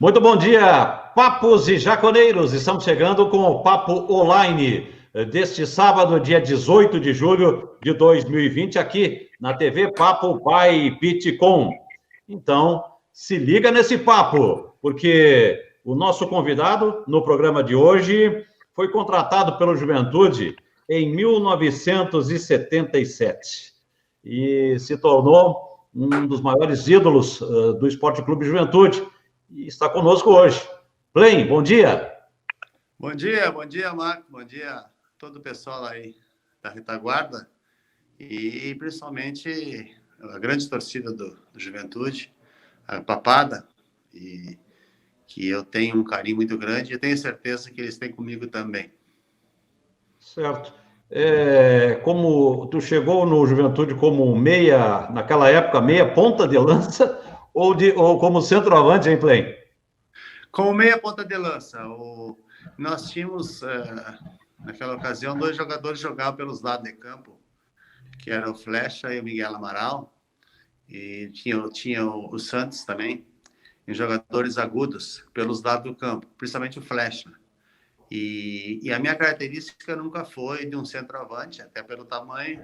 Muito bom dia, papos e jaconeiros. Estamos chegando com o Papo Online deste sábado, dia 18 de julho de 2020, aqui na TV Papo by Pitcom. Então, se liga nesse papo, porque o nosso convidado no programa de hoje foi contratado pelo Juventude em 1977 e se tornou um dos maiores ídolos do Esporte Clube Juventude. E está conosco hoje. Plain, bom dia. Bom dia, Marco. Bom dia a todo o pessoal aí da retaguarda e principalmente a grande torcida do Juventude, a Papada, e que eu tenho um carinho muito grande e tenho certeza que eles têm comigo também. Certo. Como tu chegou no Juventude como meia, naquela época, meia ponta de lança, ou como centroavante, hein, Plain? Como meia ponta de lança. Nós tínhamos, naquela ocasião, dois jogadores que jogavam pelos lados de campo, que era o Flecha e o Miguel Amaral, e tinha o Santos também, e jogadores agudos pelos lados do campo, principalmente o Flecha. E a minha característica nunca foi de um centroavante, até pelo tamanho,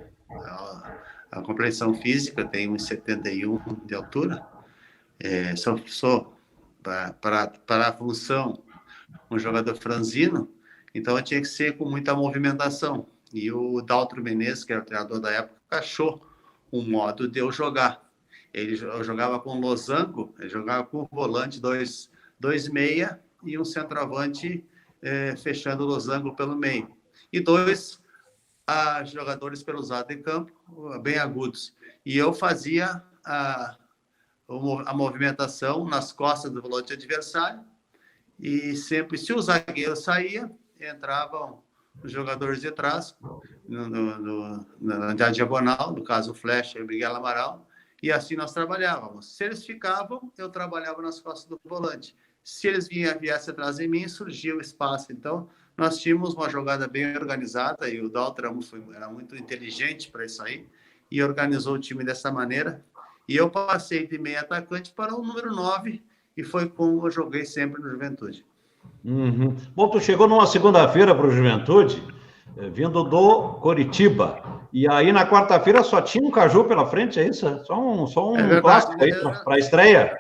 a compreensão física, eu tenho 1,71 de altura, sou para a função um jogador franzino, então eu tinha que ser com muita movimentação. E o Daltro Menezes, que era o treinador da época, achou um modo de eu jogar. Eu jogava com losango, ele jogava com volante, dois meia e um centroavante fechando o losango pelo meio. E dois jogadores pelos lados de campo, bem agudos. E eu fazia a movimentação nas costas do volante adversário e sempre, se o zagueiro saía, entravam os jogadores de trás na diagonal, no caso o Flecha e o Miguel Amaral, e assim nós trabalhávamos. Se eles ficavam, eu trabalhava nas costas do volante. Se eles viessem atrás de mim, surgia o espaço. Então, nós tínhamos uma jogada bem organizada e o Daltro era muito inteligente para isso aí e organizou o time dessa maneira. E eu passei de meio atacante para o número 9 e foi como eu joguei sempre no Juventude. Uhum. Bom, tu chegou numa segunda-feira para o Juventude, vindo do Coritiba. E aí na quarta-feira só tinha um Caju pela frente, é isso? Só um clássico aí para a estreia.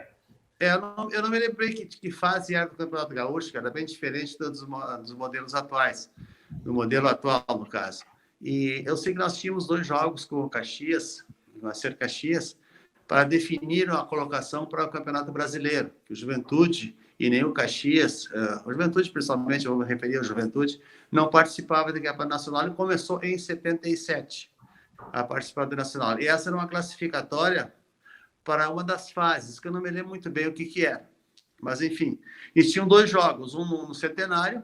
Eu não me lembrei que fase era do Campeonato Gaúcho, que era bem diferente dos modelos atuais, do modelo atual, no caso. E eu sei que nós tínhamos 2 jogos com o Caxias, o Acer Caxias, para definir a colocação para o Campeonato Brasileiro. O Juventude e nem o Caxias, o Juventude principalmente, eu vou me referir ao Juventude, não participava do Campeonato Nacional e começou em 77 a participar do Nacional. E essa era uma classificatória para uma das fases, que eu não me lembro muito bem o que era. Mas, enfim, e tinham 2 jogos, um no Centenário,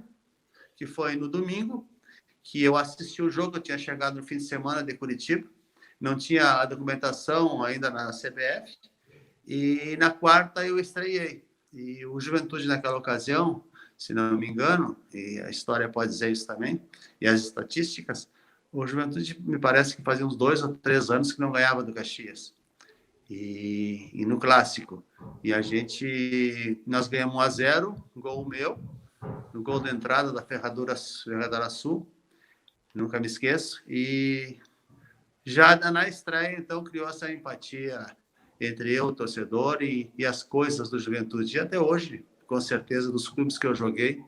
que foi no domingo, que eu assisti o jogo, eu tinha chegado no fim de semana de Curitiba, não tinha a documentação ainda na CBF, e na quarta eu estreiei. E o Juventude naquela ocasião, se não me engano, e a história pode dizer isso também, e as estatísticas, o Juventude me parece que fazia uns 2 ou 3 anos que não ganhava do Caxias. E no Clássico. E nós ganhamos 1-0, gol meu, no gol de entrada da Ferradura Sul, nunca me esqueço, e já na estreia, então, criou essa empatia entre eu, o torcedor, e as coisas do Juventude. E até hoje, com certeza, dos clubes que eu joguei,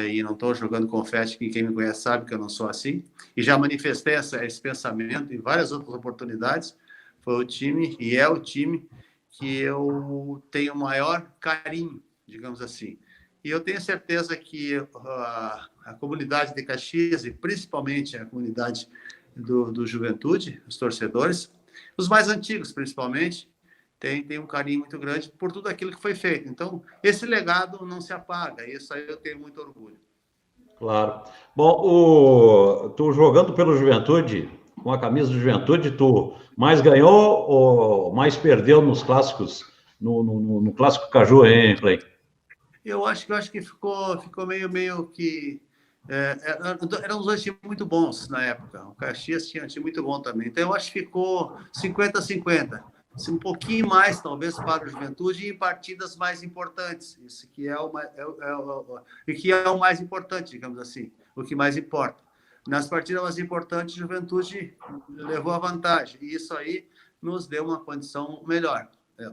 e não estou jogando confete, que quem me conhece sabe que eu não sou assim, e já manifestei esse pensamento em várias outras oportunidades, foi o time, e é o time, que eu tenho o maior carinho, digamos assim. E eu tenho certeza que a comunidade de Caxias, e principalmente a comunidade do Juventude, os torcedores, os mais antigos principalmente, tem um carinho muito grande por tudo aquilo que foi feito. Então, esse legado não se apaga, isso aí eu tenho muito orgulho. Claro. Bom, tu jogando pelo Juventude, com a camisa do Juventude, tu mais ganhou ou mais perdeu nos clássicos, no clássico Caju, hein, Clay? Eu acho que ficou meio que... eram os 2 times muito bons na época. O Caxias tinha um time muito bom também. Então, eu acho que ficou 50-50. um pouquinho mais, talvez, para o Juventude em partidas mais importantes. Isso que que é o mais importante, digamos assim, o que mais importa. Nas partidas mais importantes, a Juventude levou a vantagem, e isso aí nos deu uma condição melhor.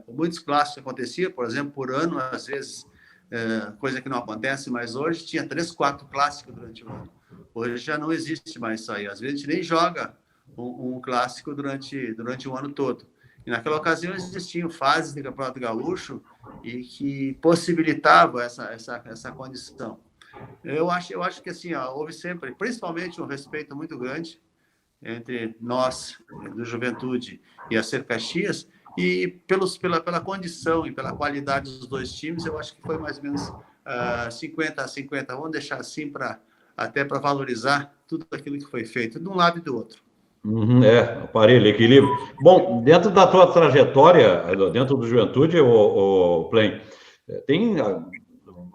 Muitos clássicos aconteciam, por exemplo, por ano, às vezes, coisa que não acontece mais hoje, tinha 3, 4 clássicos durante o ano. Hoje já não existe mais isso aí. Às vezes a gente nem joga um clássico durante o ano todo. E naquela ocasião existiam fases de Campeonato Gaúcho e que possibilitavam essa condição. Eu acho que assim, houve sempre, principalmente, um respeito muito grande entre nós, do Juventude, e a Ser Caxias, e pela condição e pela qualidade dos dois times, eu acho que foi mais ou menos 50-50. Vamos deixar assim, até para valorizar tudo aquilo que foi feito, de um lado e do outro. Aparelho, equilíbrio. Bom, dentro da tua trajetória, dentro do Juventude, o Plen, tem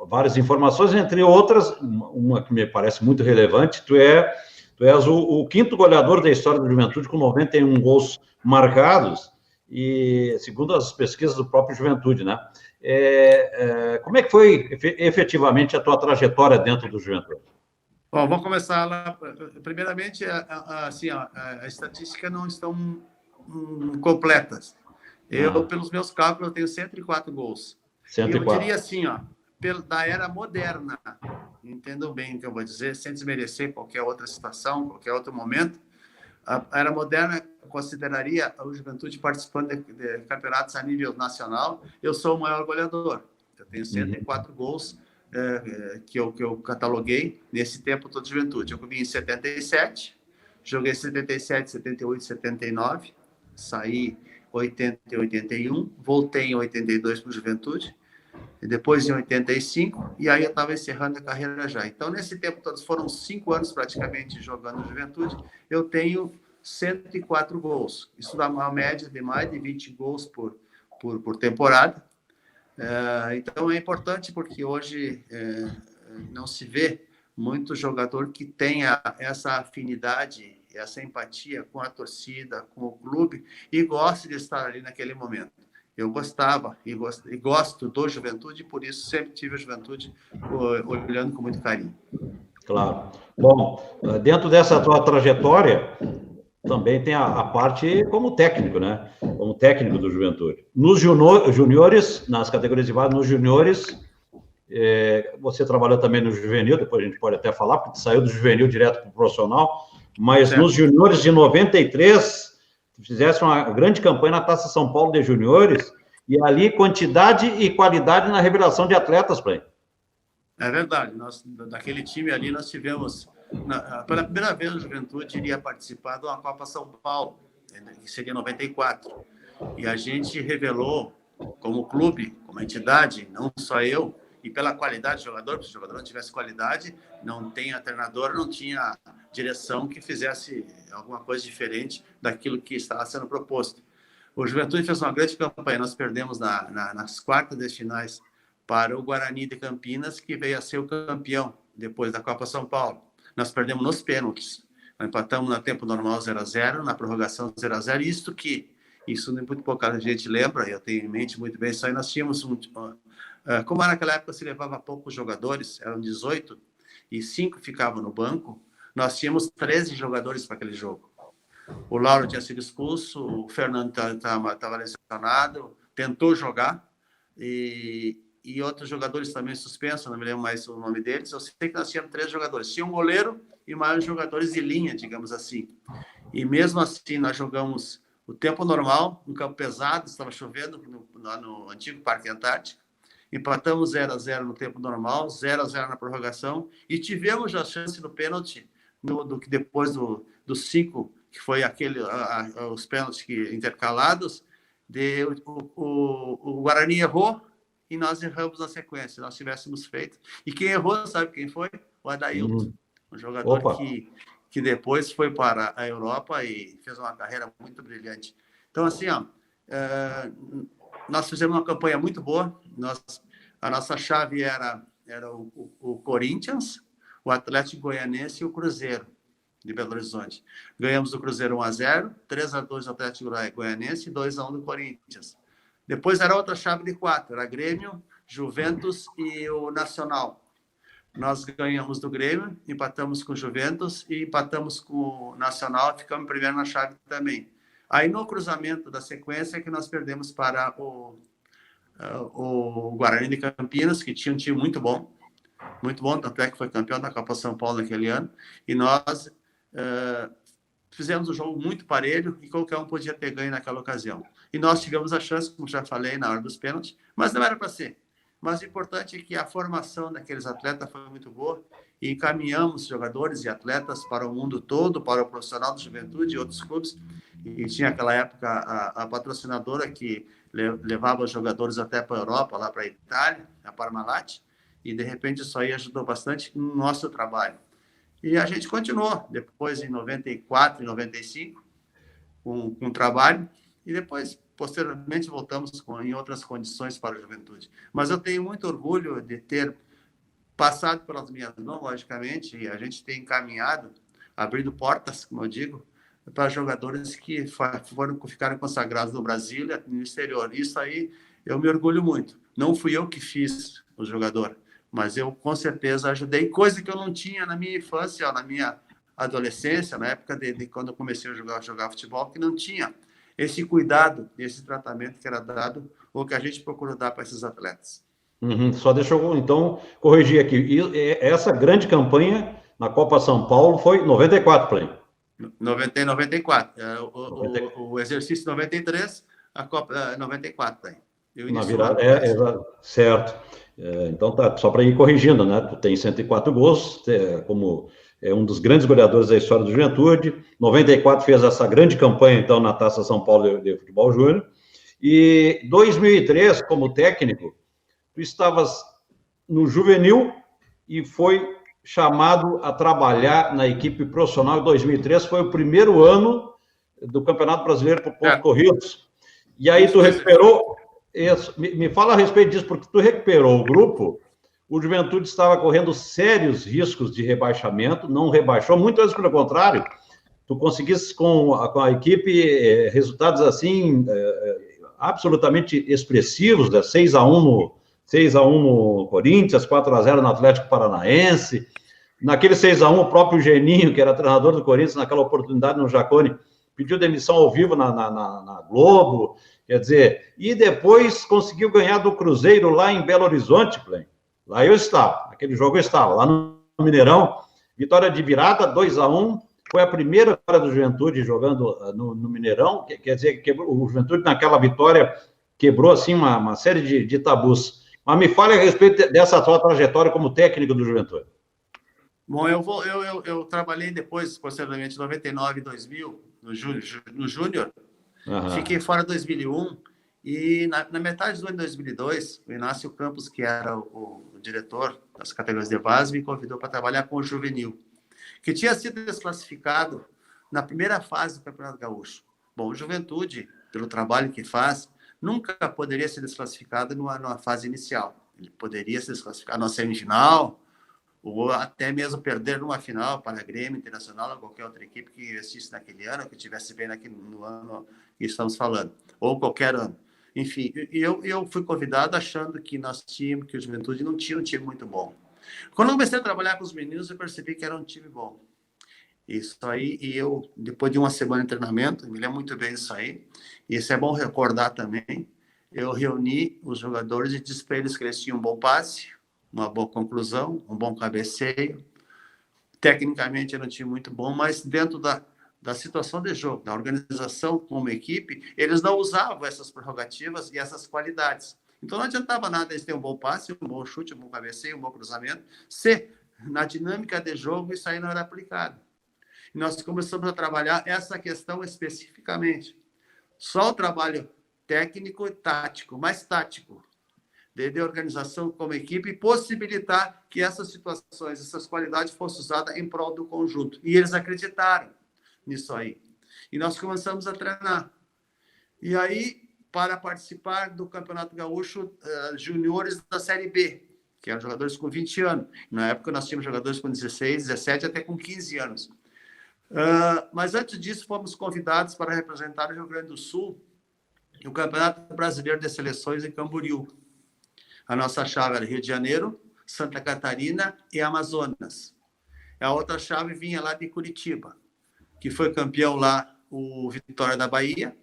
várias informações, entre outras, uma que me parece muito relevante, tu és o quinto goleador da história do Juventude, com 91 gols marcados, e segundo as pesquisas do próprio Juventude, né? Como é que foi efetivamente a tua trajetória dentro do Juventude? Bom, vamos começar lá. Primeiramente, assim, as estatísticas não estão completas. Pelos meus cálculos, eu tenho 104 gols. 104. E eu diria assim, da era moderna, entendam bem o que eu vou dizer, sem desmerecer qualquer outra situação, qualquer outro momento, a era moderna consideraria a Juventude participando de campeonatos a nível nacional. Eu sou o maior goleador. Eu tenho 104 gols que eu cataloguei nesse tempo todo de Juventude. Eu vim em 77, joguei 77, 78, 79, saí 80 e 81, voltei em 82 para o Juventude, e depois em 85, e aí eu estava encerrando a carreira já. Então, nesse tempo todo, foram 5 anos praticamente jogando Juventude, eu tenho 104 gols. Isso dá uma média de mais de 20 gols por temporada. Então, é importante porque hoje não se vê muito jogador que tenha essa afinidade, essa empatia com a torcida, com o clube, e goste de estar ali naquele momento. Eu gostava e gosto do Juventude, e por isso sempre tive a Juventude olhando com muito carinho. Claro. Bom, dentro dessa tua trajetória, também tem a parte como técnico, né? Como técnico do Juventude. Nos juniores, nas categorias de base, nos juniores, você trabalhou também no juvenil, depois a gente pode até falar, porque saiu do juvenil direto para o profissional, mas certo. Nos juniores de 93, fizesse uma grande campanha na Taça São Paulo de juniores, e ali quantidade e qualidade na revelação de atletas, Play. É verdade. Daquele time ali, nós tivemos... Pela primeira vez, a Juventude iria participar de uma Copa São Paulo, que seria 94. E a gente revelou, como clube, como entidade, não só eu, e pela qualidade do jogador, porque se o jogador não tivesse qualidade, não tinha treinador, não tinha direção que fizesse alguma coisa diferente daquilo que estava sendo proposto. O Juventude fez uma grande campanha, nós perdemos nas quartas de finais para o Guarani de Campinas, que veio a ser o campeão depois da Copa São Paulo. Nós perdemos nos pênaltis. Nós empatamos no tempo normal 0-0, na prorrogação 0-0. Isso muito pouca gente lembra, eu tenho em mente muito bem. Isso aí nós tínhamos como naquela época se levava poucos jogadores, eram 18, e 5 ficavam no banco, nós tínhamos 13 jogadores para aquele jogo. O Lauro tinha sido expulso, o Fernando estava lesionado, tentou jogar, e outros jogadores também suspensos, não me lembro mais o nome deles. Eu sei que nós tínhamos 3 jogadores. Tinha um goleiro e mais jogadores de linha, digamos assim. E mesmo assim, nós jogamos o tempo normal, um campo pesado, estava chovendo no antigo Parque Antártico. Empatamos 0-0 no tempo normal, 0-0 na prorrogação, e tivemos a chance no pênalti, depois dos 5, que foi os pênaltis intercalados, o Guarani errou, e nós erramos na sequência. Nós tivéssemos feito. E quem errou, sabe quem foi? O Adailton, um jogador que depois foi para a Europa e fez uma carreira muito brilhante. Então, assim, nós fizemos uma campanha muito boa. A nossa chave era o Corinthians, o Atlético Goianense e o Cruzeiro. de Belo Horizonte. Ganhamos do Cruzeiro 1-0, 3-2 do Atlético Goianiense e 2-1 do Corinthians. Depois era outra chave de 4, era Grêmio, Juventus e o Nacional. Nós ganhamos do Grêmio, empatamos com o Juventus e empatamos com o Nacional, ficamos primeiro na chave também. Aí no cruzamento da sequência é que nós perdemos para o Guarani de Campinas, que tinha um time muito bom, tanto é que foi campeão da Copa São Paulo naquele ano, e nós fizemos um jogo muito parelho e qualquer um podia ter ganho naquela ocasião. E nós tivemos a chance, como já falei, na hora dos pênaltis, mas não era para ser. Mas o importante é que a formação daqueles atletas foi muito boa e encaminhamos jogadores e atletas para o mundo todo, para o profissional da Juventude e outros clubes. E tinha aquela época a patrocinadora que levava os jogadores até para a Europa, lá para a Itália, a Parmalat, e de repente isso aí ajudou bastante no nosso trabalho. E a gente continuou, depois em 94 e 95, com o trabalho, e depois, posteriormente, voltamos em outras condições para a Juventude. Mas eu tenho muito orgulho de ter passado pelas minhas mãos, logicamente, e a gente tem encaminhado, abrindo portas, como eu digo, para jogadores que ficaram consagrados no Brasil e no exterior. Isso aí eu me orgulho muito. Não fui eu que fiz o jogador, mas eu com certeza ajudei, coisa que eu não tinha na minha infância, na minha adolescência, na época de quando eu comecei a jogar futebol, que não tinha esse cuidado, esse tratamento que era dado, ou que a gente procura dar para esses atletas. Só deixa eu, então, corrigir aqui. E essa grande campanha na Copa São Paulo foi 94, Play. 94. O exercício 93, a Copa 94. Aí. Na virada, certo. Então, tá, só para ir corrigindo, né? Tu tem 104 gols, como um dos grandes goleadores da história do Juventude. 94 fez essa grande campanha, então, na Taça São Paulo de Futebol Júnior. E 2003, como técnico, tu estavas no juvenil e foi chamado a trabalhar na equipe profissional em 2003. Foi o primeiro ano do Campeonato Brasileiro por pontos corridos. E aí tu recuperou... Me fala a respeito disso, porque tu recuperou o grupo, o Juventude estava correndo sérios riscos de rebaixamento, não rebaixou, muitas vezes pelo contrário, tu conseguiste com a equipe resultados assim absolutamente expressivos, né? 6-1 no Corinthians, 4-0 no Atlético Paranaense. Naquele 6-1, o próprio Geninho, que era treinador do Corinthians, naquela oportunidade no Jacone, pediu demissão ao vivo na Globo. Quer dizer, e depois conseguiu ganhar do Cruzeiro lá em Belo Horizonte, Play. Lá eu estava, naquele jogo eu estava, lá no Mineirão. Vitória de virada, 2-1. Foi a primeira vitória do Juventude jogando no Mineirão. Quer dizer, o Juventude naquela vitória quebrou assim uma série de tabus. Mas me fale a respeito dessa sua trajetória como técnico do Juventude. Bom, eu trabalhei depois, posteriormente, em 99 e 2000, no Júnior. Fiquei fora em 2001 e na metade do ano de 2002, o Inácio Campos, que era o diretor das categorias de base, me convidou para trabalhar com o juvenil, que tinha sido desclassificado na primeira fase do Campeonato Gaúcho. Bom, o Juventude, pelo trabalho que faz, nunca poderia ser desclassificado numa fase inicial. Ele poderia ser desclassificado na semifinal, ou até mesmo perder numa final para a Grêmio Internacional ou qualquer outra equipe que investisse naquele ano, que estivesse bem no ano que estamos falando, ou qualquer ano. Enfim, eu fui convidado achando que nós tínhamos, que o Juventude não tinha um time muito bom. Quando eu comecei a trabalhar com os meninos, eu percebi que era um time bom. Isso aí, e eu, depois de uma semana de treinamento, me lembro muito bem disso aí, e isso é bom recordar também, eu reuni os jogadores e disse para eles que eles tinham um bom passe, uma boa conclusão, um bom cabeceio. Tecnicamente era um time muito bom, mas dentro da situação de jogo, da organização como equipe, eles não usavam essas prerrogativas e essas qualidades. Então não adiantava nada eles terem um bom passe, um bom chute, um bom cabeceio, um bom cruzamento, se na dinâmica de jogo isso aí não era aplicado. E nós começamos a trabalhar essa questão especificamente. Só o trabalho técnico e tático, mais tático, de organização como equipe, e possibilitar que essas situações, essas qualidades fossem usadas em prol do conjunto. E eles acreditaram nisso aí. E nós começamos a treinar. E aí, para participar do Campeonato Gaúcho Juniores da Série B, que eram jogadores com 20 anos. Na época, nós tínhamos jogadores com 16, 17, até com 15 anos. Mas antes disso, fomos convidados para representar o Rio Grande do Sul no Campeonato Brasileiro de Seleções em Camboriú. A nossa chave era Rio de Janeiro, Santa Catarina e Amazonas. A outra chave vinha lá de Curitiba, que foi campeão lá o Vitória da Bahia,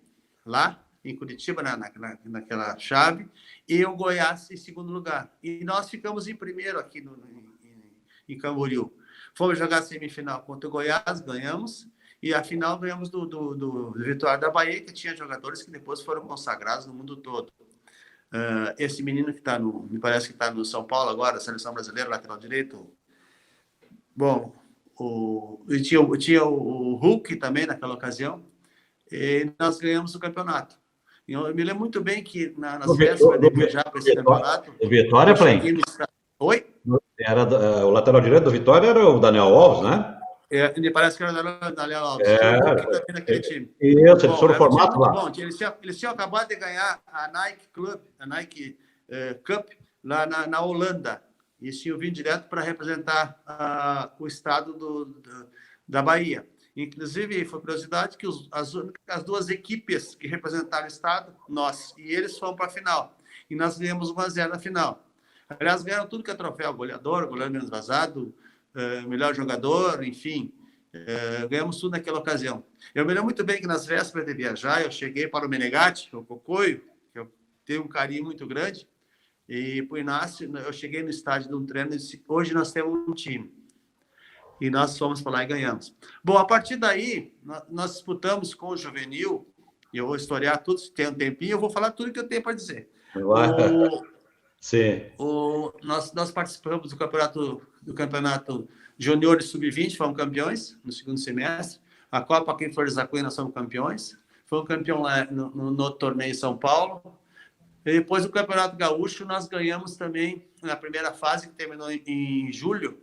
lá em Curitiba, naquela chave, e o Goiás em segundo lugar. E nós ficamos em primeiro aqui em Camboriú. Fomos jogar a semifinal contra o Goiás, ganhamos, e a final ganhamos do Vitória da Bahia, que tinha jogadores que depois foram consagrados no mundo todo. Esse menino que está me parece que está no São Paulo agora, seleção brasileira, lateral direito. Bom, tinha o Hulk também naquela ocasião, e nós ganhamos o campeonato. Eu me lembro muito bem que nas vésperas de viajar para esse campeonato... O Vitória, Frank? Oi? O lateral direito do Vitória era o Daniel Alves, né? Me parece que era o Daniel Alves. Tinha o Hulk também naquele time. Isso, eles foram formados lá. Bom, eles tinham acabado de ganhar a Nike Cup lá na Holanda. E tinham vindo direto para representar o estado da Bahia. Inclusive, foi curiosidade que as duas equipes que representaram o estado, nós e eles, foram para a final. E nós ganhamos 1-0 na final. Aliás, ganharam tudo que é troféu, goleador menos vazado, melhor jogador, enfim. Ganhamos tudo naquela ocasião. Eu me lembro muito bem que nas vésperas de viajar, eu cheguei para o Menegatti, o Cocoio, que eu tenho um carinho muito grande, e para o Inácio, eu cheguei no estádio de um treino e disse, hoje nós temos um time. E nós fomos para lá e ganhamos. Bom, a partir daí, nós disputamos com o Juvenil, e eu vou historiar tudo, se tem um tempinho, eu vou falar tudo que eu tenho para dizer. Sim. Nós participamos do campeonato Júnior e Sub-20, fomos campeões no segundo semestre. A Copa aqui em Flores da Cunha, nós somos campeões. Fomos campeão lá no torneio em São Paulo. E depois do Campeonato Gaúcho, nós ganhamos também na primeira fase, que terminou em julho,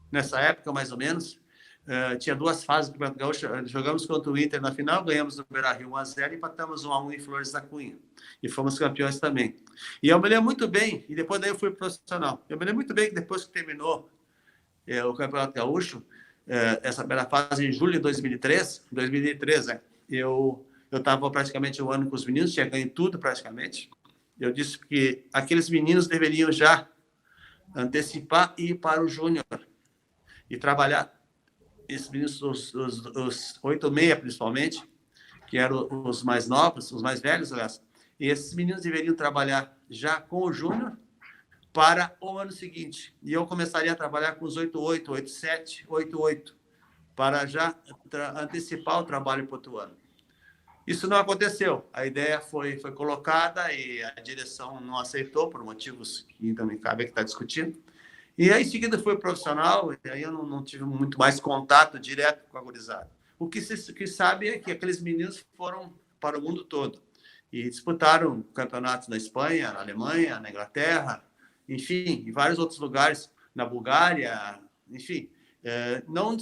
nessa época, mais ou menos. Tinha duas fases do Campeonato Gaúcho. Jogamos contra o Inter na final, ganhamos no Beira-Rio 1-0 e empatamos 1-1 em Flores da Cunha. E fomos campeões também. E eu me lembro muito bem, e depois daí eu fui profissional. Eu me lembro muito bem que depois que terminou o Campeonato Gaúcho, essa primeira fase em julho de 2003, né, eu estava praticamente um ano com os meninos, tinha ganho tudo praticamente. Eu disse que aqueles meninos deveriam já antecipar e ir para o Júnior e trabalhar. Esses meninos, os 8-6 principalmente, que eram os mais novos, os mais velhos, aliás, e esses meninos deveriam trabalhar já com o Júnior para o ano seguinte. E eu começaria a trabalhar com os 8-8, 8-7, 8-8, para já antecipar o trabalho para o outro ano. Isso não aconteceu. A ideia foi colocada e a direção não aceitou, por motivos que ainda me cabe que está discutindo. E aí, em seguida, fui profissional, e aí eu não tive muito mais contato direto com a gurizada. O que se sabe é que aqueles meninos foram para o mundo todo e disputaram campeonatos na Espanha, na Alemanha, na Inglaterra, enfim, em vários outros lugares, na Bulgária, enfim. Não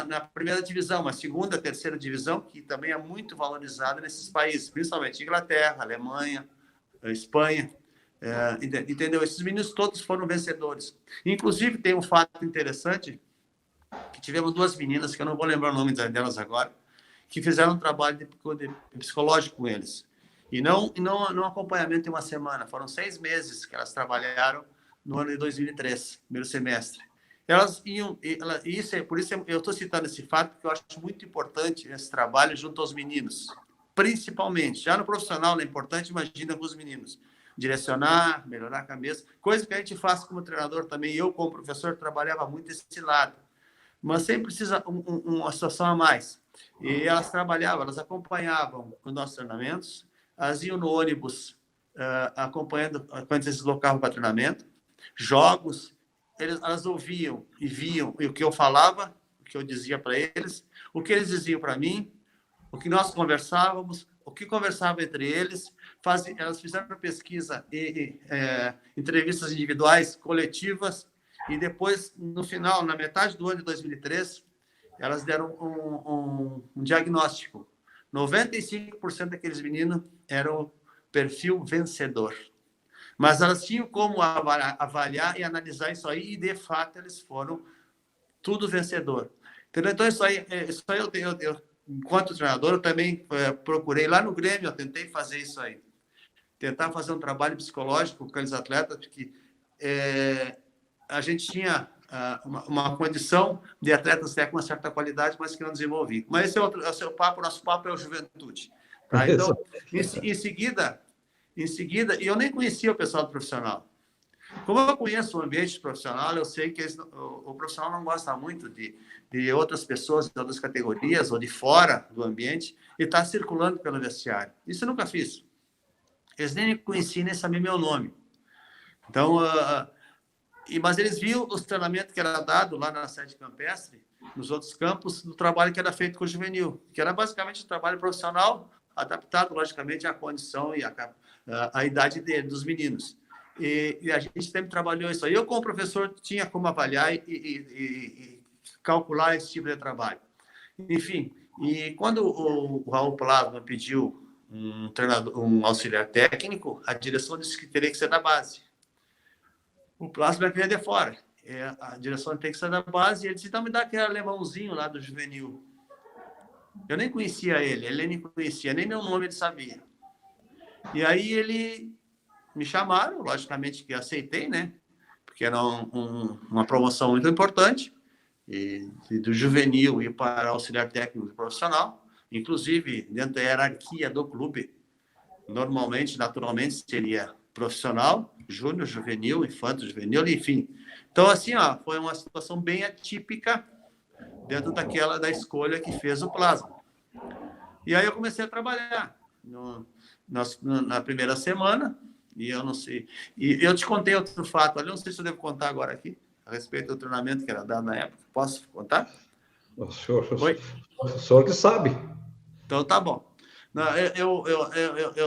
na primeira divisão, mas segunda, terceira divisão, que também é muito valorizada nesses países, principalmente Inglaterra, Alemanha, Espanha. Entendeu? Esses meninos todos foram vencedores. Inclusive, tem um fato interessante, que tivemos duas meninas, que eu não vou lembrar o nome delas agora, que fizeram um trabalho de psicológico com eles. E não acompanhamento de uma semana, foram 6 meses que elas trabalharam no ano de 2003, primeiro semestre. Elas iam, por isso eu estou citando esse fato, porque eu acho muito importante esse trabalho junto aos meninos, principalmente. Já no profissional é importante, imagina com os meninos. Direcionar, melhorar a cabeça, coisa que a gente faz como treinador também. Eu, como professor, trabalhava muito esse lado. Mas sempre precisa uma situação a mais. E elas trabalhavam, elas acompanhavam os nossos treinamentos, elas iam no ônibus acompanhando quando eles se deslocavam para treinamento, jogos, elas ouviam e viam o que eu falava, o que eu dizia para eles, o que eles diziam para mim, o que nós conversávamos, o que conversava entre eles. Elas fizeram pesquisa e entrevistas individuais, coletivas, e depois, no final, na metade do ano de 2003, elas deram um diagnóstico. 95% daqueles meninos eram perfil vencedor. Mas elas tinham como avaliar e analisar isso aí, e, de fato, eles foram tudo vencedor. Entendeu? Então, isso aí enquanto treinador, eu também procurei lá no Grêmio, eu tentei fazer isso aí. Tentar fazer um trabalho psicológico com aqueles atletas, porque a gente tinha uma condição de atletas até com uma certa qualidade, mas que não desenvolviam. Mas esse é o papo, nosso papo é o Juventude. Tá? Então, em seguida, e eu nem conhecia o pessoal do profissional. Como eu conheço o ambiente profissional, eu sei que o profissional não gosta muito de outras pessoas, de outras categorias, ou de fora do ambiente, e está circulando pelo vestiário. Isso eu nunca fiz. Eles nem me conheciam, nem sabiam meu nome. Então, mas eles viam os treinamentos que era dado lá na sede campestre, nos outros campos, do trabalho que era feito com o juvenil, que era basicamente um trabalho profissional, adaptado, logicamente, à condição e à idade dos meninos. E a gente sempre trabalhou isso aí. Eu, como professor, tinha como avaliar e calcular esse tipo de trabalho. Enfim, e quando o Raul Plasma pediu um auxiliar técnico, a direção disse que teria que ser da base. O Plasma queria de fora. A direção tem que ser da base, e ele disse, então me dá aquele alemãozinho lá do juvenil. Eu nem conhecia ele nem me conhecia, nem meu nome ele sabia. E aí me chamaram, logicamente que aceitei, né? Porque era uma promoção muito importante, e do juvenil ir para auxiliar técnico profissional, inclusive dentro da hierarquia do clube, normalmente, naturalmente, seria profissional, júnior, juvenil, infanto, juvenil, enfim. Então, assim, foi uma situação bem atípica dentro da escolha que fez o Plasma. E aí eu comecei a trabalhar na primeira semana, e eu não sei. E eu te contei outro fato ali, não sei se eu devo contar agora aqui, a respeito do treinamento que era dado na época. Posso contar? O senhor que sabe. Então, tá bom. Não,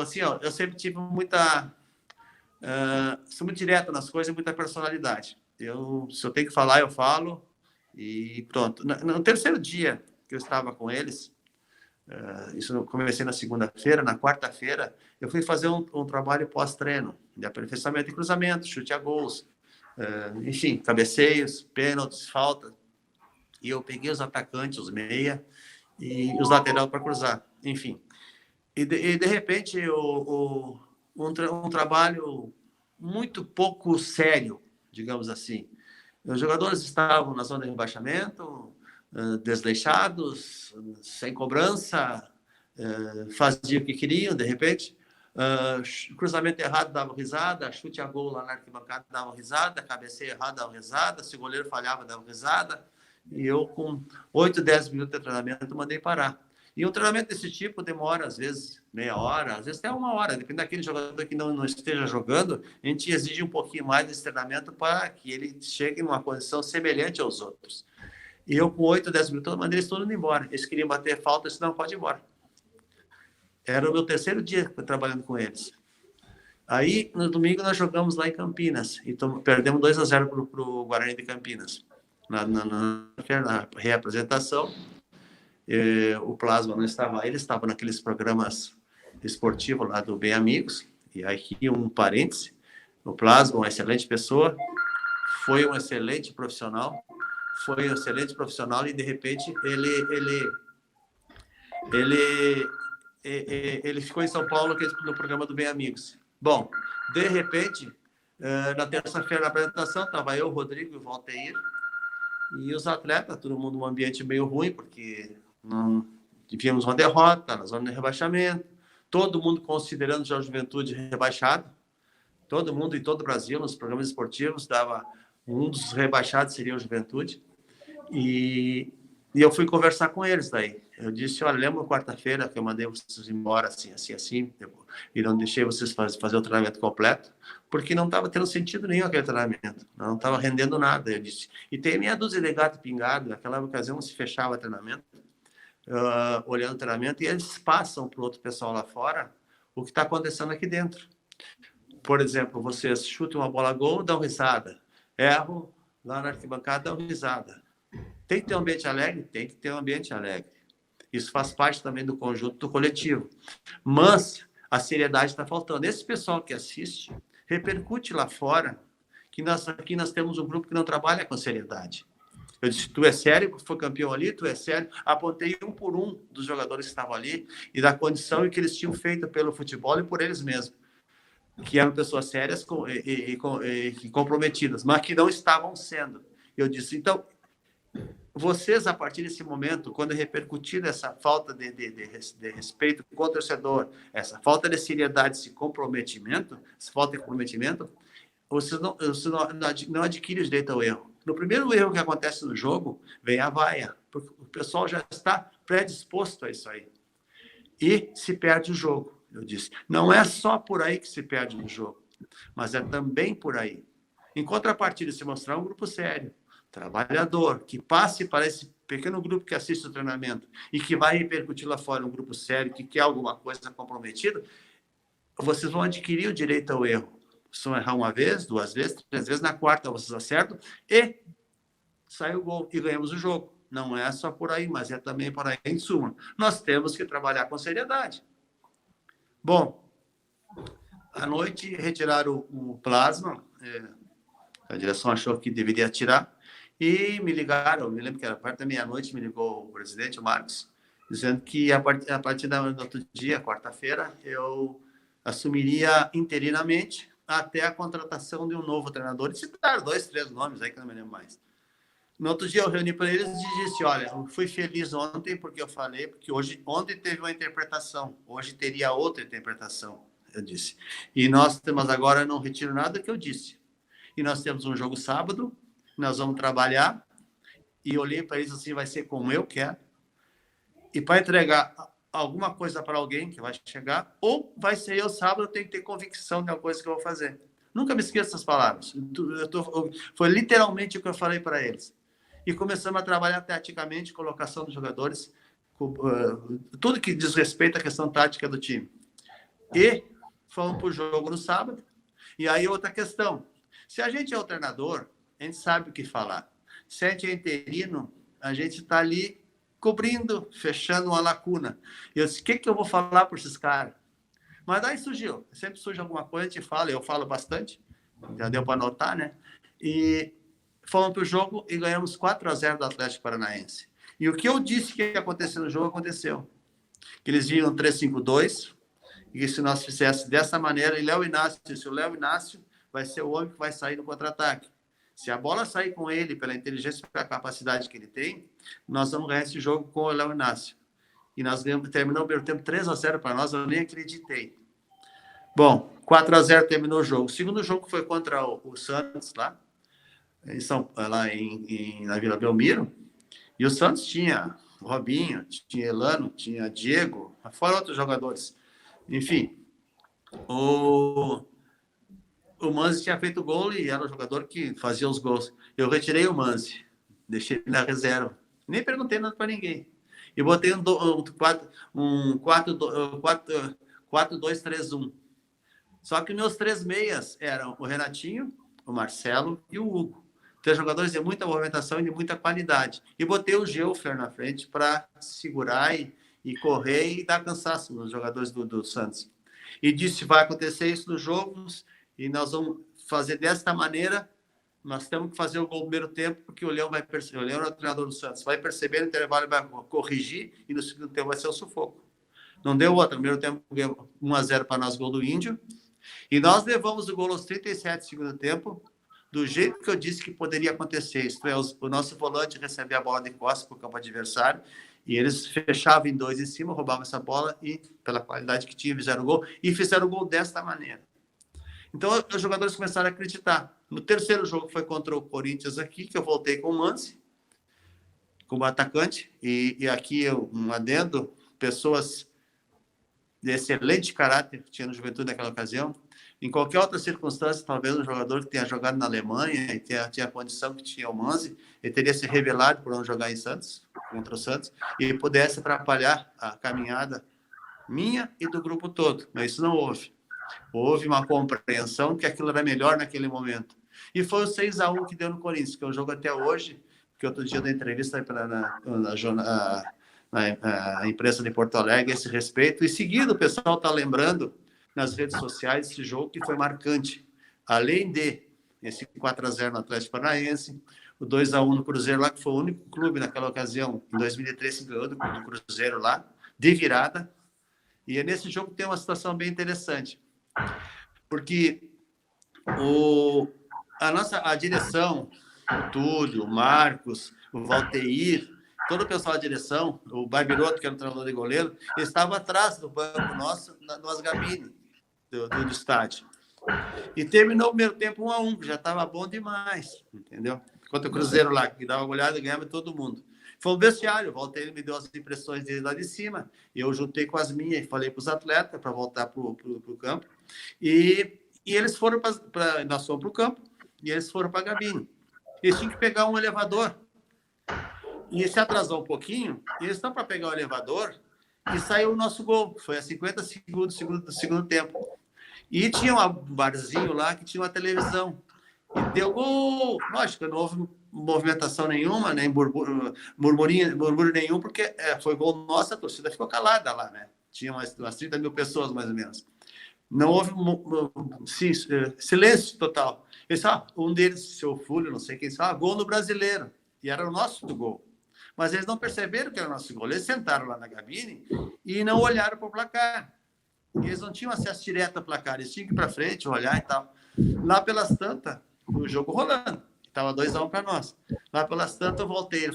assim, eu sempre tive sou muito direto nas coisas, muita personalidade. Se eu tenho que falar, eu falo, e pronto. No terceiro dia que eu estava com eles, isso eu comecei na segunda-feira, na quarta-feira, eu fui fazer um trabalho pós-treino, de aperfeiçoamento e cruzamento, chute a gols, enfim, cabeceios, pênaltis, falta. E eu peguei os atacantes, os meia, e os laterais para cruzar, enfim. E de repente, um trabalho muito pouco sério, digamos assim. Os jogadores estavam na zona de rebaixamento, desleixados, sem cobrança, faziam o que queriam, de repente. Cruzamento errado, dava risada, chute a gol lá na arquibancada, dava risada, cabeceio errado, dava risada, se o goleiro falhava, dava risada. E eu, com 8, 10 minutos de treinamento, mandei parar. E um treinamento desse tipo demora, às vezes, meia hora, às vezes até uma hora, depende daquele jogador que não esteja jogando, a gente exige um pouquinho mais desse treinamento para que ele chegue numa condição semelhante aos outros. E eu, com 8, 10 minutos, eu mandei eles todos embora. Eles queriam bater falta, eu disse, não, pode ir embora. Era o meu terceiro dia trabalhando com eles. Aí, no domingo, nós jogamos lá em Campinas, e perdemos 2-0 para o Guarani de Campinas. Na reapresentação, o Plasma não estava, ele estava naqueles programas esportivos lá do Bem Amigos, e aqui um parêntese, o Plasma, uma excelente pessoa, foi um excelente profissional, e de repente ele ficou em São Paulo no programa do Bem Amigos. Bom, de repente, na terça-feira na apresentação, estava eu, Rodrigo e o Valteir, e os atletas, todo mundo num ambiente meio ruim, porque não tivemos uma derrota na zona de rebaixamento, todo mundo considerando já a Juventude rebaixado, todo mundo em todo o Brasil, nos programas esportivos, dava um dos rebaixados seria a Juventude, e eu fui conversar com eles daí. Eu disse, olha, lembra quarta-feira que eu mandei vocês embora assim, e não deixei vocês fazer o treinamento completo, porque não estava tendo sentido nenhum aquele treinamento, não estava rendendo nada, eu disse. E tem meia dúzia de gato pingado, naquela ocasião se fechava o treinamento, olhando o treinamento, e eles passam para o outro pessoal lá fora o que está acontecendo aqui dentro. Por exemplo, vocês chutam uma bola gol, dão risada, erram lá na arquibancada, dão risada. Tem que ter um ambiente alegre? Tem que ter um ambiente alegre. Isso faz parte também do conjunto do coletivo. Mas a seriedade está faltando. Esse pessoal que assiste repercute lá fora que aqui nós temos um grupo que não trabalha com seriedade. Eu disse, tu é sério, foi campeão ali, tu é sério. Apontei um por um dos jogadores que estavam ali e da condição que eles tinham feito pelo futebol e por eles mesmos, que eram pessoas sérias e comprometidas, mas que não estavam sendo. Eu disse, então, vocês, a partir desse momento, quando repercutir essa falta de respeito com o torcedor, essa falta de seriedade, esse comprometimento, essa falta de comprometimento, você não adquire o direito ao erro. No primeiro erro que acontece no jogo, vem a vaia, porque o pessoal já está predisposto a isso aí. E se perde o jogo, eu disse. Não é só por aí que se perde o jogo, mas é também por aí. Em contrapartida, se mostrar um grupo sério, trabalhador, que passe para esse pequeno grupo que assiste o treinamento e que vai repercutir lá fora um grupo sério, que quer alguma coisa comprometida, vocês vão adquirir o direito ao erro. Vocês vão errar uma vez, 2 vezes, 3 vezes, na quarta vocês acertam e sai o gol e ganhamos o jogo. Não é só por aí, mas é também por aí. Em suma, nós temos que trabalhar com seriedade. Bom, à noite retiraram o plasma, a direção achou que deveria tirar, e me ligaram, me lembro que era perto da meia-noite, me ligou o presidente, o Marcos, dizendo que a partir do outro dia, quarta-feira, eu assumiria interinamente até a contratação de um novo treinador. E citaram 2, 3 nomes aí que eu não me lembro mais. No outro dia eu reuni para eles e disse, olha, eu fui feliz ontem porque eu falei, porque ontem teve uma interpretação, hoje teria outra interpretação, eu disse. E nós temos agora, não retiro nada que eu disse. E nós temos um jogo sábado, nós vamos trabalhar, e olhei para eles assim, vai ser como eu quero, e para entregar alguma coisa para alguém que vai chegar, ou vai ser eu sábado, eu tenho que ter convicção de alguma coisa que eu vou fazer. Nunca me esqueço dessas palavras. Foi literalmente o que eu falei para eles. E começamos a trabalhar taticamente, colocação dos jogadores, tudo que diz respeito à questão tática do time. E fomos para o jogo no sábado. E aí outra questão. Se a gente é o treinador, a gente sabe o que falar. Se a gente é interino, a gente está ali cobrindo, fechando uma lacuna. E eu disse, o que eu vou falar para esses caras? Mas daí surgiu. Sempre surge alguma coisa, a gente fala, eu falo bastante. Já deu para anotar, né? E fomos para o jogo e ganhamos 4-0 do Atlético Paranaense. E o que eu disse que ia acontecer no jogo, aconteceu. Que eles viram 3-5-2, e se nós fizéssemos dessa maneira, e Léo Inácio, se o Léo Inácio vai ser o homem que vai sair no contra-ataque. Se a bola sair com ele, pela inteligência e pela capacidade que ele tem, nós vamos ganhar esse jogo com o Léo Inácio. E nós terminamos o primeiro tempo 3-0 para nós, eu nem acreditei. Bom, 4-0 terminou o jogo. O segundo jogo foi contra o Santos, lá na Vila Belmiro. E o Santos tinha Robinho, tinha Elano, tinha Diego, fora outros jogadores. Enfim, o Manzi tinha feito gol e era o jogador que fazia os gols. Eu retirei o Manzi, deixei ele na reserva. Nem perguntei nada para ninguém. E botei um 4-2-3-1. Só que meus 3 meias eram o Renatinho, o Marcelo e o Hugo. 3 jogadores de muita movimentação e de muita qualidade. E botei o Gelfer na frente para segurar e correr e dar cansaço nos jogadores do Santos. E disse, vai acontecer isso nos jogos e nós vamos fazer desta maneira. Nós temos que fazer o gol no primeiro tempo, porque o Leão vai perceber, o Leão é o treinador do Santos, vai perceber no intervalo, vai corrigir e no segundo tempo vai ser o sufoco. Não deu outra. No primeiro tempo, 1-0 para nós, gol do Índio. E nós levamos o gol aos 37 do segundo tempo, do jeito que eu disse que poderia acontecer. Isto é, o nosso volante recebia a bola de costas para o campo adversário, e eles fechavam em 2 em cima, roubavam essa bola e, pela qualidade que tinha, fizeram o gol. E fizeram o gol desta maneira. Então, os jogadores começaram a acreditar. No terceiro jogo foi contra o Corinthians aqui, que eu voltei com o Manzi, como atacante. E aqui, um adendo, pessoas de excelente caráter que tinha no Juventude naquela ocasião. Em qualquer outra circunstância, talvez um jogador que tenha jogado na Alemanha e tinha a condição que tinha o Manzi, ele teria se revelado por não jogar em Santos, contra o Santos, e pudesse atrapalhar a caminhada minha e do grupo todo. Mas isso não houve. Houve uma compreensão que aquilo era melhor naquele momento. E foi o 6-1 que deu no Corinthians, que é o jogo até hoje, que outro dia da entrevista na imprensa de Porto Alegre, esse respeito. E seguido, o pessoal está lembrando nas redes sociais esse jogo que foi marcante. Além de esse 4-0 no Atlético Paranaense, o 2-1 no Cruzeiro lá, que foi o único clube naquela ocasião, em 2013, que ganhou do Cruzeiro lá, de virada. E nesse jogo tem uma situação bem interessante, porque a direção, o Túlio, o Marcos, o Valteir, todo o pessoal da direção, o Barbiroto, que era o treinador de goleiro, estava atrás do banco nosso, nas cabines do estádio. E terminou o primeiro tempo 1-1, que já estava bom demais, entendeu? Enquanto o Cruzeiro lá, que dava uma olhada e ganhava todo mundo. Foi um vestiário, o Valteir me deu as impressões dele lá de cima, e eu juntei com as minhas e falei para os atletas para voltar para o campo. E eles foram nós fomos para o campo, e eles foram para a cabine. Eles tinham que pegar um elevador. E se atrasou um pouquinho, e eles estão para pegar o elevador, e saiu o nosso gol. Foi a 50 segundos do segundo tempo. E tinha um barzinho lá que tinha uma televisão. E deu gol! Lógico, não houve movimentação nenhuma, nem murmúrio nenhum, porque foi gol nosso, a torcida ficou calada lá, né? Tinha umas 30 mil pessoas, mais ou menos. Não houve silêncio total. Um deles, seu Fúlio, não sei quem, gol no Brasileiro. E era o nosso gol. Mas eles não perceberam que era o nosso gol. Eles sentaram lá na cabine e não olharam para o placar. E eles não tinham acesso direto ao placar. Eles tinham que ir para frente, olhar e tal. Lá pelas tantas, o jogo rolando. Estava 2-1 para nós. Lá pelas tantas, eu voltei.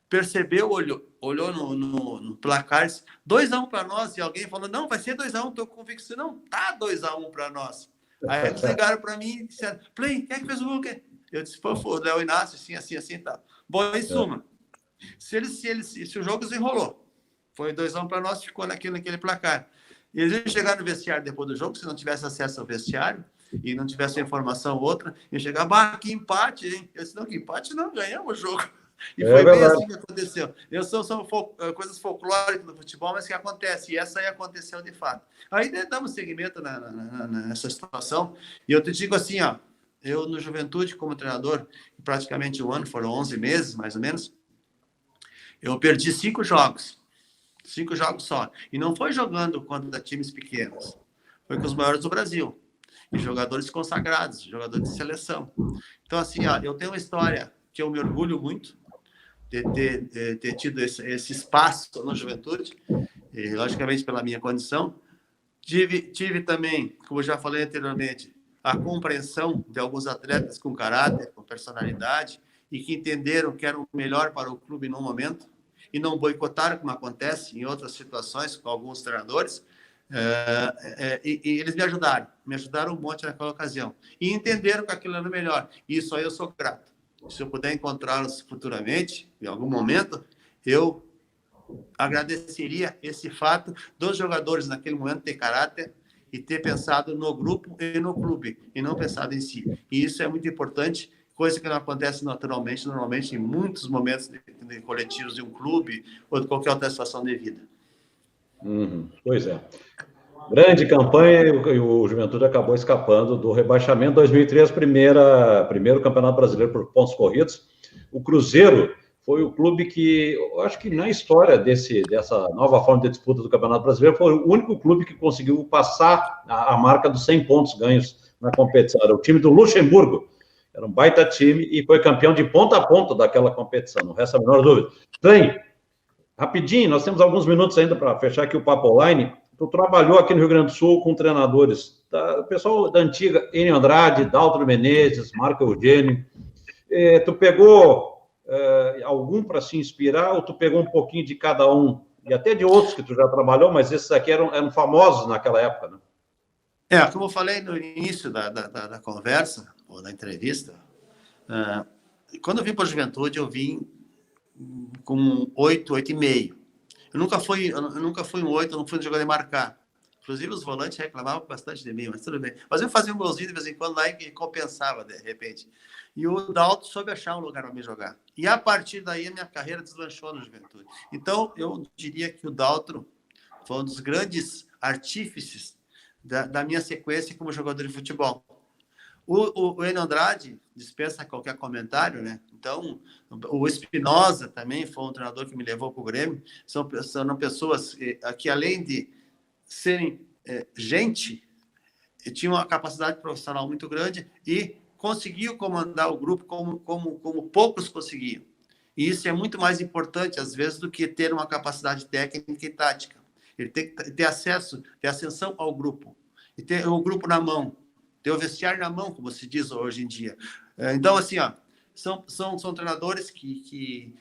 Percebeu, olhou no placar, 2-1 para nós. E alguém falou, não, vai ser 2-1. Estou convicto. Não, tá 2-1 para nós. Aí eles ligaram para mim e disseram, Play, quem é que fez o gol? Eu disse, foi o Léo Inácio, assim, e tal. Bom, em suma, se o jogo desenrolou, foi 2-1 para nós, ficou naquele placar. E eles chegaram no vestiário depois do jogo, se não tivesse acesso ao vestiário e não tivesse informação outra, eles chegavam, que empate, hein? Eu disse, não, que empate não, ganhamos o jogo. E foi bem assim que aconteceu. São coisas folclóricas do futebol, mas que acontece. E essa aí aconteceu de fato. Aí damos seguimento nessa situação. E eu te digo assim, ó, eu no Juventude, como treinador, praticamente um ano, foram 11 meses, mais ou menos, eu perdi 5 jogos. 5 jogos só. E não foi jogando contra times pequenos. Foi com os maiores do Brasil. E jogadores consagrados, jogadores de seleção. Então, assim, ó, eu tenho uma história que eu me orgulho muito de ter tido esse espaço na Juventude, e, logicamente, pela minha condição. Tive também, como eu já falei anteriormente, a compreensão de alguns atletas com caráter, com personalidade, e que entenderam que era o melhor para o clube no momento, e não boicotaram, como acontece em outras situações com alguns treinadores, e eles me ajudaram um monte naquela ocasião, e entenderam que aquilo era o melhor, e isso aí eu sou grato. Se eu puder encontrá-los futuramente, em algum momento, eu agradeceria esse fato dos jogadores naquele momento ter caráter e ter pensado no grupo e no clube, e não pensado em si. E isso é muito importante, coisa que não acontece normalmente em muitos momentos de coletivos de um clube ou de qualquer outra situação de vida. Pois é. Grande campanha e o Juventude acabou escapando do rebaixamento. 2003, primeiro Campeonato Brasileiro por pontos corridos. O Cruzeiro foi o clube que, eu acho que na história dessa nova forma de disputa do Campeonato Brasileiro, foi o único clube que conseguiu passar a marca dos 100 pontos ganhos na competição. Era o time do Luxemburgo. Era um baita time e foi campeão de ponta a ponta daquela competição. Não resta a menor dúvida. Trem, rapidinho, nós temos alguns minutos ainda para fechar aqui o Papo Online. Tu trabalhou aqui no Rio Grande do Sul com treinadores, o pessoal da antiga, Enio Andrade, Daltro Menezes, Marco Eugênio. Tu pegou algum para se inspirar ou tu pegou um pouquinho de cada um? E até de outros que tu já trabalhou, mas esses aqui eram famosos naquela época, né? Como eu falei no início da conversa, ou da entrevista, quando eu vim para a Juventude, eu vim com 8,5. Eu nunca fui um 8, eu não fui um jogador de marcar. Inclusive, os volantes reclamavam bastante de mim, mas tudo bem. Mas eu fazia um golzinho de vez em quando lá e compensava, de repente. E o Dalto soube achar um lugar para me jogar. E a partir daí, a minha carreira deslanchou na Juventude. Então, eu diria que o Daltro foi um dos grandes artífices da minha sequência como jogador de futebol. O Enio Andrade dispensa qualquer comentário, né? Então, o Espinosa também foi um treinador que me levou para o Grêmio. São pessoas que, além de serem gente, tinham uma capacidade profissional muito grande e conseguiu comandar o grupo como poucos conseguiam. E isso é muito mais importante, às vezes, do que ter uma capacidade técnica e tática. Ele tem que ter acesso, ter ascensão ao grupo, e ter o grupo na mão, ter o vestiário na mão, como se diz hoje em dia. Então, assim, ó, são treinadores que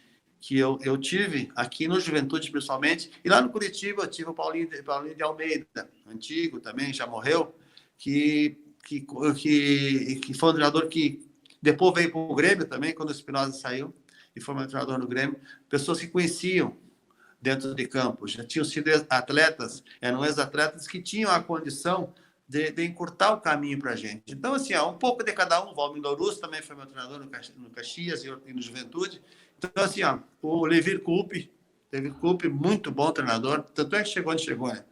eu tive aqui no Juventude, principalmente, e lá no Curitiba eu tive o Paulinho de Almeida, antigo também, já morreu, que foi um treinador que depois veio para o Grêmio também, quando o Espinosa saiu, e foi meu treinador no Grêmio, pessoas que conheciam dentro de campo, já tinham sido atletas, eram ex-atletas que tinham a condição de encurtar o caminho para a gente. Então, assim, ó, um pouco de cada um. O Valmir Louros também foi meu treinador no Caxias e no Juventude. Então, assim, ó, o Levir Coupe, muito bom treinador, tanto é que chegou onde chegou, né?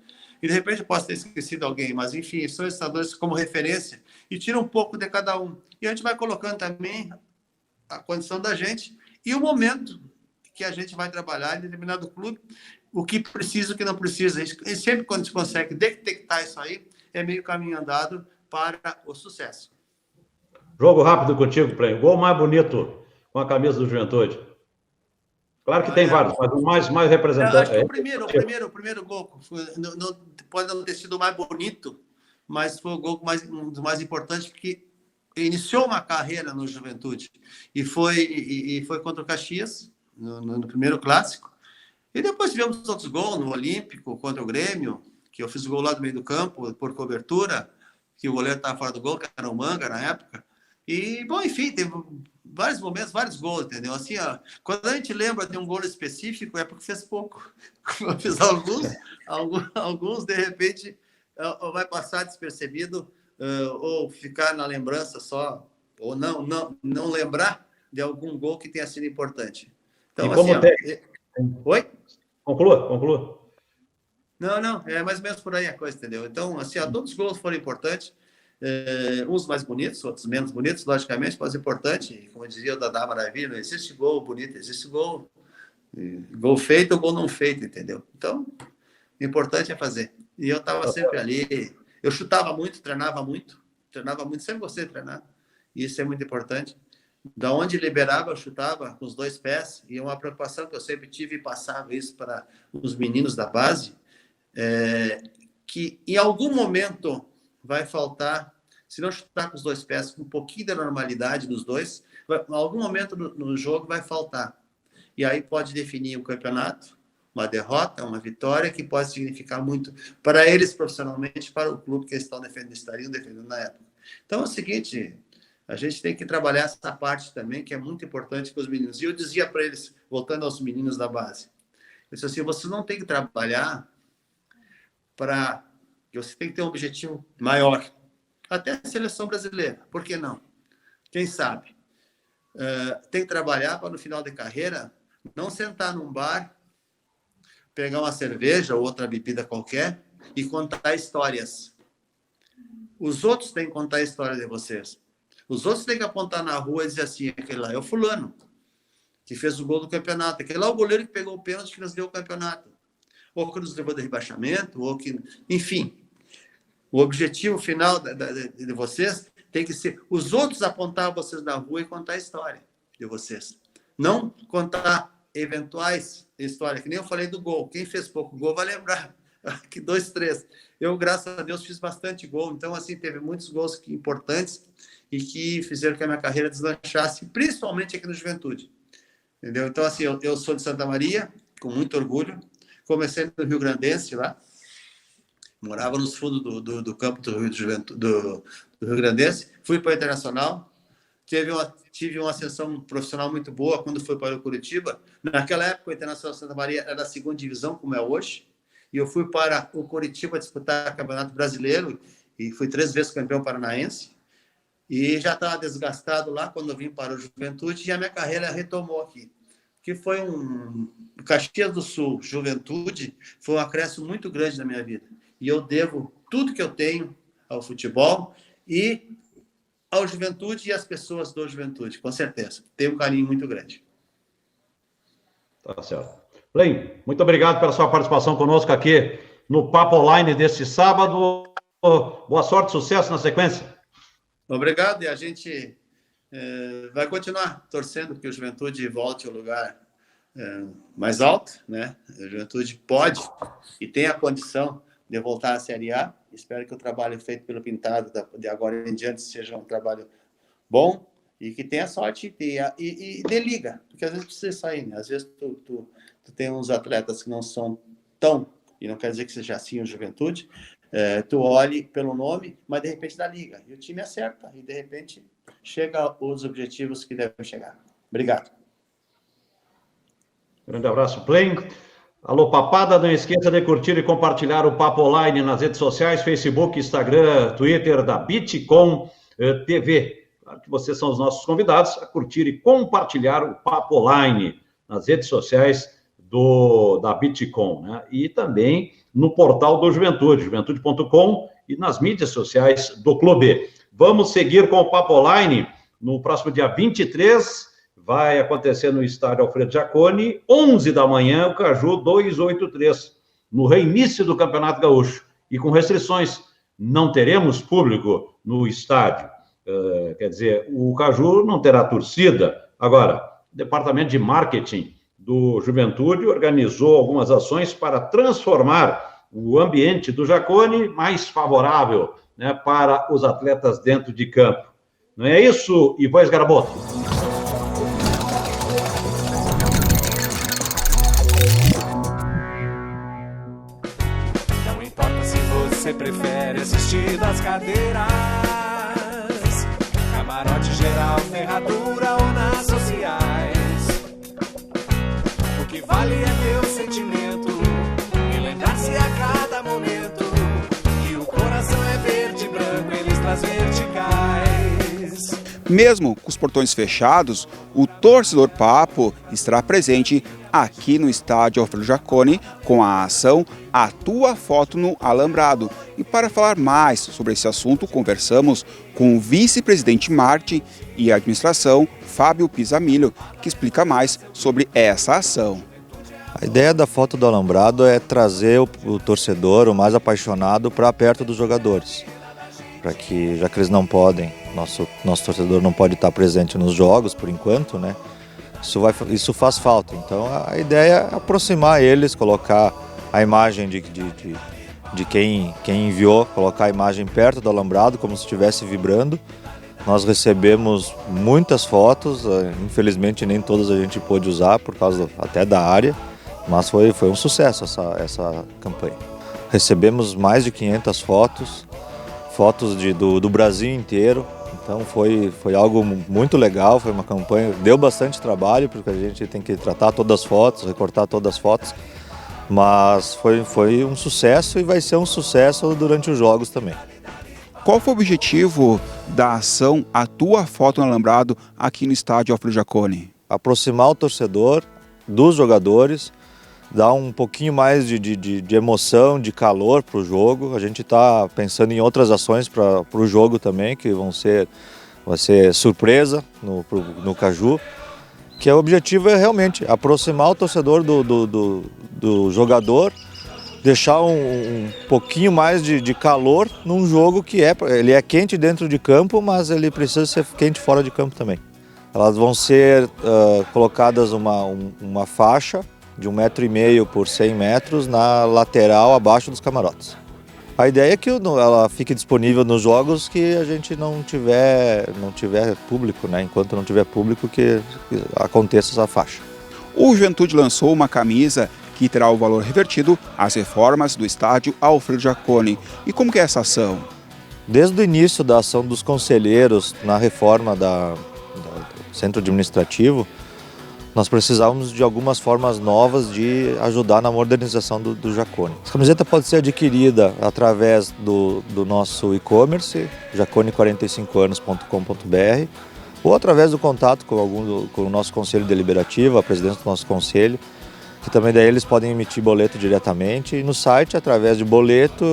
E, de repente, eu posso ter esquecido alguém, mas, enfim, são esses treinadores como referência e tira um pouco de cada um. E a gente vai colocando também a condição da gente e o momento que a gente vai trabalhar em determinado clube, o que precisa e o que não precisa. E sempre quando a gente consegue detectar isso aí, é meio caminho andado para o sucesso. Jogo rápido contigo, Play. Gol mais bonito com a camisa do Juventude. Claro que tem vários, mas o mais representante. Acho que o primeiro gol pode não ter sido o mais bonito, mas foi o gol um dos mais importantes, porque iniciou uma carreira no Juventude. E foi contra o Caxias, no primeiro clássico. E depois tivemos outros gols no Olímpico, contra o Grêmio, que eu fiz o gol lá do meio do campo, por cobertura, que o goleiro estava fora do gol, que era o Manga na época. E, bom, enfim, teve vários momentos, vários gols, entendeu? Assim, ó, quando a gente lembra de um gol específico, é porque fez pouco. Eu fiz alguns, de repente, vai passar despercebido, ou ficar na lembrança só, ou não lembrar de algum gol que tenha sido importante. Então, e como assim, Oi? Conclua. Não, é mais ou menos por aí a coisa, entendeu? Então, assim, todos os gols foram importantes, uns mais bonitos, outros menos bonitos, logicamente, mas importante, como dizia o Dadá Maravilha, não existe gol bonito, existe gol feito ou gol não feito, entendeu? Então, o importante é fazer. E eu estava sempre ali, eu chutava muito, treinava muito, sempre gostei de treinar, e isso é muito importante. Da onde liberava, eu chutava com os dois pés, e uma preocupação que eu sempre tive e passava isso para os meninos da base, que em algum momento vai faltar, se não chutar com os dois pés, com um pouquinho da normalidade dos dois, em algum momento no jogo vai faltar. E aí pode definir o campeonato, uma derrota, uma vitória, que pode significar muito para eles profissionalmente, para o clube que eles estariam defendendo na época. Então é o seguinte, a gente tem que trabalhar essa parte também, que é muito importante para os meninos. E eu dizia para eles, voltando aos meninos da base, eu disse assim, você não tem que trabalhar para... Você tem que ter um objetivo maior. Até a seleção brasileira, por que não? Quem sabe? Tem que trabalhar para, no final de carreira, não sentar num bar, pegar uma cerveja ou outra bebida qualquer e contar histórias. Os outros têm que contar a história de vocês. Os outros têm que apontar na rua e dizer assim, aquele lá é o fulano, que fez o gol do campeonato. Aquele lá é o goleiro que pegou o pênalti que nos deu o campeonato. Ou que nos levou de rebaixamento, ou que... Enfim, o objetivo final de vocês tem que ser os outros apontar vocês na rua e contar a história de vocês. Não contar eventuais histórias, que nem eu falei do gol. Quem fez pouco gol vai lembrar que 2, 3. Eu, graças a Deus, fiz bastante gol. Então, assim, teve muitos gols importantes e que fizeram que a minha carreira deslanchasse, principalmente aqui no Juventude. Entendeu? Então, assim, eu sou de Santa Maria, com muito orgulho. Comecei no Rio Grandense lá. Morava nos fundos do campo do Rio Grandense. Fui para o Internacional. Tive uma ascensão profissional muito boa quando fui para o Curitiba. Naquela época, o Internacional Santa Maria era da 2ª divisão, como é hoje. E eu fui para o Curitiba disputar o Campeonato Brasileiro e fui 3 vezes campeão paranaense. E já estava desgastado lá quando eu vim para o Juventude e a minha carreira retomou aqui. Que foi Caxias do Sul, Juventude, foi um acréscimo muito grande na minha vida. E eu devo tudo que eu tenho ao futebol e ao Juventude e às pessoas do Juventude, com certeza. Tenho um carinho muito grande. Tá certo. Play, muito obrigado pela sua participação conosco aqui no Papo Online deste sábado. Boa sorte, sucesso na sequência. Obrigado, e a gente vai continuar torcendo que o Juventude volte ao lugar mais alto, né? A Juventude pode e tem a condição de voltar à Série A. Espero que o trabalho feito pelo Pintado de agora em diante seja um trabalho bom e que tenha sorte e dê liga, porque às vezes precisa sair, né? Às vezes tu tem uns atletas que não são tão, e não quer dizer que seja assim o Juventude, tu olhe pelo nome, mas de repente dá liga, e o time acerta, e de repente chega aos objetivos que devem chegar. Obrigado. Grande abraço, Plain. Alô, papada, não esqueça de curtir e compartilhar o Papo Online nas redes sociais, Facebook, Instagram, Twitter da Bitcom TV. Claro que vocês são os nossos convidados a curtir e compartilhar o Papo Online nas redes sociais da Bitcom, né? E também no portal do Juventude, juventude.com, e nas mídias sociais do clube. Vamos seguir com o Papo Online no próximo dia 23, vai acontecer no estádio Alfredo Jaconi, 11 da manhã, o Caju 283, no reinício do Campeonato Gaúcho. E com restrições, não teremos público no estádio. Quer dizer, o Caju não terá torcida. Agora, o departamento de marketing do Juventude organizou algumas ações para transformar o ambiente do Jaconi mais favorável, né, para os atletas dentro de campo. Não é isso, Ivan Garaboto? Você prefere assistir das cadeiras, camarote geral, ferradura ou nas sociais. O que vale é meu sentimento e lembrar-se a cada momento que o coração é verde e branco em listras verticais. Mesmo com os portões fechados, o torcedor Papo estará presente aqui no estádio Alfredo Jaconi com a ação A Tua Foto no Alambrado. E para falar mais sobre esse assunto, conversamos com o vice-presidente marketing e administração, Fábio Pisamilho, que explica mais sobre essa ação. A ideia da Foto do Alambrado é trazer o torcedor, o mais apaixonado, para perto dos jogadores. Para que, já que eles não podem, nosso torcedor não pode estar presente nos jogos por enquanto, né? Isso faz falta. Então a ideia é aproximar eles, colocar a imagem de quem enviou, colocar a imagem perto do alambrado, como se estivesse vibrando. Nós recebemos muitas fotos, infelizmente nem todas a gente pôde usar por causa até da área, mas foi um sucesso essa campanha. Recebemos mais de 500 fotos do Brasil inteiro. Então foi algo muito legal, foi uma campanha, deu bastante trabalho, porque a gente tem que tratar todas as fotos, recortar todas as fotos, mas foi um sucesso e vai ser um sucesso durante os jogos também. Qual foi o objetivo da ação A Tua Foto no Alambrado aqui no estádio Alfredo Jaconi? Aproximar o torcedor dos jogadores, dar um pouquinho mais de emoção, de calor para o jogo. A gente está pensando em outras ações para o jogo também, que vai ser surpresa no Caju, que o objetivo é realmente aproximar o torcedor do jogador, deixar um pouquinho mais de calor num jogo que ele é quente dentro de campo, mas ele precisa ser quente fora de campo também. Elas vão ser colocadas uma faixa de 1,5 m por 100 metros na lateral abaixo dos camarotes. A ideia é que ela fique disponível nos jogos que a gente não tiver público, né? Enquanto não tiver público, que aconteça essa faixa. O Juventude lançou uma camisa que terá o valor revertido às reformas do estádio Alfredo Jaconi. E como que é essa ação? Desde o início da ação dos conselheiros na reforma do centro administrativo, nós precisávamos de algumas formas novas de ajudar na modernização do Jaconi. A camiseta pode ser adquirida através do nosso e-commerce, jaconi45anos.com.br, ou através do contato com o nosso conselho deliberativo, a presidência do nosso conselho, que também daí eles podem emitir boleto diretamente, e no site através de boleto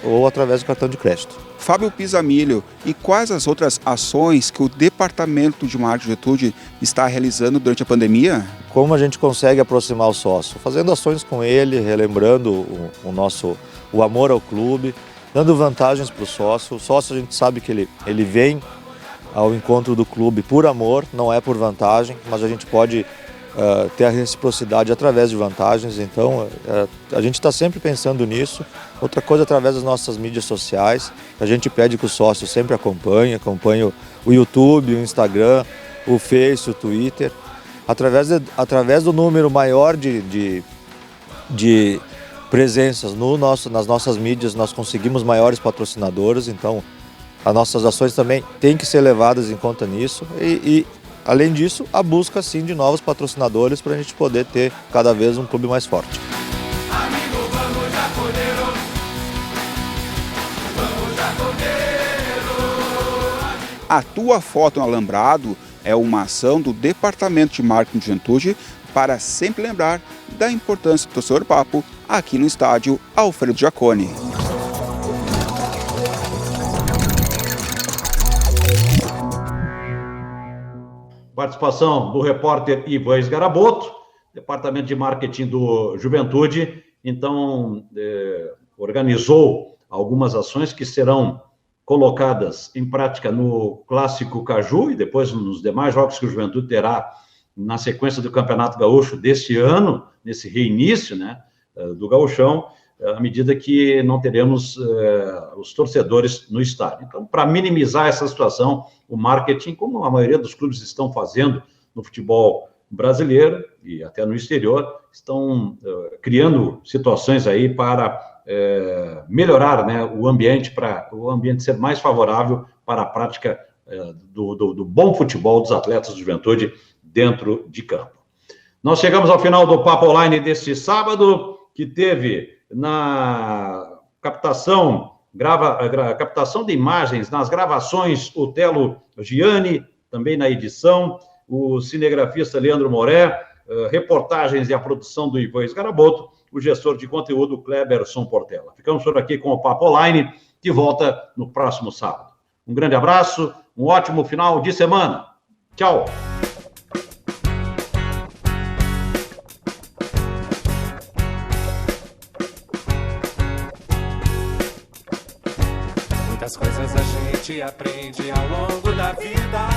ou através do cartão de crédito. Fábio Pisamilho, e quais as outras ações que o Departamento de Marketing de Juventude está realizando durante a pandemia? Como a gente consegue aproximar o sócio? Fazendo ações com ele, relembrando o amor ao clube, dando vantagens para o sócio. O sócio, a gente sabe que ele vem ao encontro do clube por amor, não é por vantagem, mas a gente pode ter a reciprocidade através de vantagens. Então a gente está sempre pensando nisso. Outra coisa, através das nossas mídias sociais, a gente pede que o sócio sempre acompanhe o YouTube, o Instagram, o Face, o Twitter. Através do número maior de presenças nas nossas mídias, nós conseguimos maiores patrocinadores. Então as nossas ações também têm que ser levadas em conta nisso. E além disso, a busca sim de novos patrocinadores para a gente poder ter cada vez um clube mais forte. Amigo, vamos jaconeiro. Vamos jaconeiro. A Tua Foto no Alambrado é uma ação do Departamento de Marketing de Juventude para sempre lembrar da importância do torcedor Papo aqui no estádio Alfredo Jaconi. Participação do repórter Ivan Esgaraboto, Departamento de Marketing do Juventude, então organizou algumas ações que serão colocadas em prática no Clássico Caju e depois nos demais jogos que o Juventude terá na sequência do Campeonato Gaúcho deste ano, nesse reinício, né, do Gauchão, à medida que não teremos os torcedores no estádio. Então, para minimizar essa situação, o marketing, como a maioria dos clubes estão fazendo no futebol brasileiro e até no exterior, estão criando situações aí para melhorar, né, o ambiente, para o ambiente ser mais favorável para a prática do bom futebol dos atletas de juventude dentro de campo. Nós chegamos ao final do Papo Online deste sábado, que teve na captação de imagens, nas gravações, o Telo Gianni, também na edição, o cinegrafista Leandro Moré, reportagens e a produção do Ivan Esgaraboto, o gestor de conteúdo Kleberson Portela. Ficamos por aqui com o Papo Online, que volta no próximo sábado. Um grande abraço, um ótimo final de semana. Tchau! Muitas coisas a gente aprende ao longo da vida.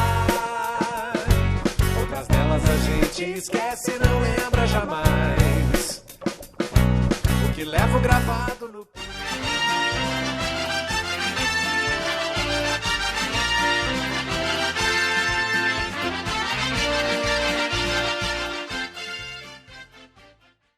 Outras delas a gente esquece e não lembra jamais. O que levo gravado no